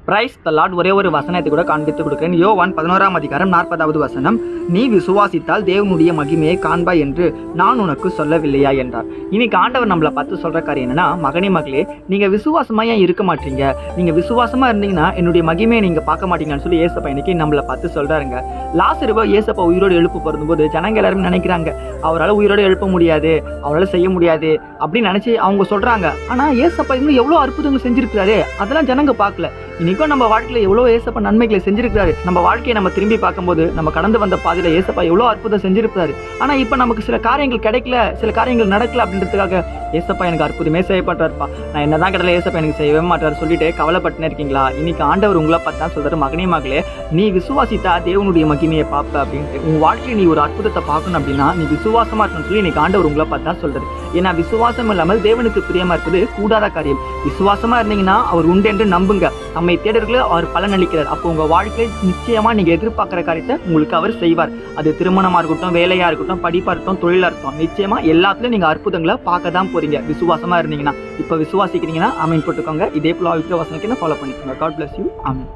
Praise the Lord. ஒரே ஒரு வசனத்தை கூட காண்பித்து கொடுக்கிறேன். யோவான் 11:40 வசனம், நீ விசுவாசித்தால் தேவனுடைய மகிமையை காண்பாய் என்று நான் உனக்கு சொல்லவில்லையா என்றார். இன்னைக்கு ஆண்டவர் நம்மளை பார்த்து சொல்ற காரியம் என்னன்னா, மகனே மகளே, நீங்க விசுவாசமா ஏன் இருக்க மாட்டீங்க? நீங்க விசுவாசமா இருந்தீங்கன்னா என்னுடைய மகிமையை நீங்க பார்க்க மாட்டீங்கன்னு சொல்லி ஏசப்பா இன்னைக்கு நம்மளை பார்த்து சொல்றாருங்க. லாசருவை ஏசப்பா உயிரோடு எழுப்பு போது ஜனங்க எல்லாரும் நினைக்கிறாங்க, அவரால் உயிரோடு எழுப்ப முடியாது, அவரால் செய்ய முடியாது அப்படின்னு நினைச்சு அவங்க சொல்றாங்க. ஆனா ஏசப்பா இன்னும் எவ்வளவு அற்புதங்கள் செஞ்சிருக்கிறாரு, அதெல்லாம் ஜனங்க பார்க்கல. இன்னைக்கும் நம்ம வாழ்க்கையில எவ்வளவு ஏசப்பா நன்மைகளை செஞ்சிருக்காரு. நம்ம வாழ்க்கையை நம்ம திரும்பி பார்க்கும்போது நம்ம கடந்து வந்த பாதையில ஏசப்பா எவ்வளவு அற்புதம் செஞ்சிருக்காரு. ஆனா இப்ப நமக்கு சில காரியங்கள் கிடைக்கல, சில காரியங்கள் நடக்கல அப்படின்றதுக்காக ஏசப்பா எனக்கு அற்புதமே செய்யப்பட்டாருப்பா, நான் என்னதான் கடல ஏசப்பா எனக்கு செய்யவே மாட்டாரு சொல்லிட்டு கவலைப்பட்டுன்னு இருக்கீங்களா? இன்னைக்கு ஆண்டவர் உங்களை பார்த்தா சொல்றாரு, மகனே மகளே, நீ விசுவாசித்தா தேவனுடைய மகிமையை பார்ப்ப அப்படின்ட்டு. உன் வாழ்க்கையை நீ ஒரு அற்புதத்தை பார்க்கணும் அப்படின்னா நீ விசுவாசமா இருக்கணும்னு சொல்லி இன்னைக்கு ஆண்டவர் உங்களை பார்த்தா சொல்றாரு. ஏன்னா விசுவாசம் இல்லாமல் தேவனுக்கு பிரியமா இருப்பது கூடாத காரியம். விசுவாசமா இருந்தீங்கன்னா அவர் உண்டு என்று நம்புங்க. நம்மை தேடர்களே அவர் பலன் அளிக்கிறார். அப்போ உங்க வாழ்க்கையை நிச்சயமா நீங்க எதிர்பார்க்கிற காரியத்தை உங்களுக்கு அவர் செய்வார். அது திருமணமா இருக்கட்டும், வேலையா இருக்கட்டும், படிப்பா இருக்கட்டும், தொழிலா இருக்கட்டும், நிச்சயமா எல்லாத்துலயும் நீங்க அற்புதங்களை பார்க்க தான் போறீங்க விசுவாசமா இருந்தீங்கன்னா. இப்ப விசுவாசிக்கிறீங்கன்னா ஆமென் போட்டுக்கோங்க. இதே போல வசனத்தை ஃபாலோ பண்ணிக்கோங்க. God bless you. ஆமென்.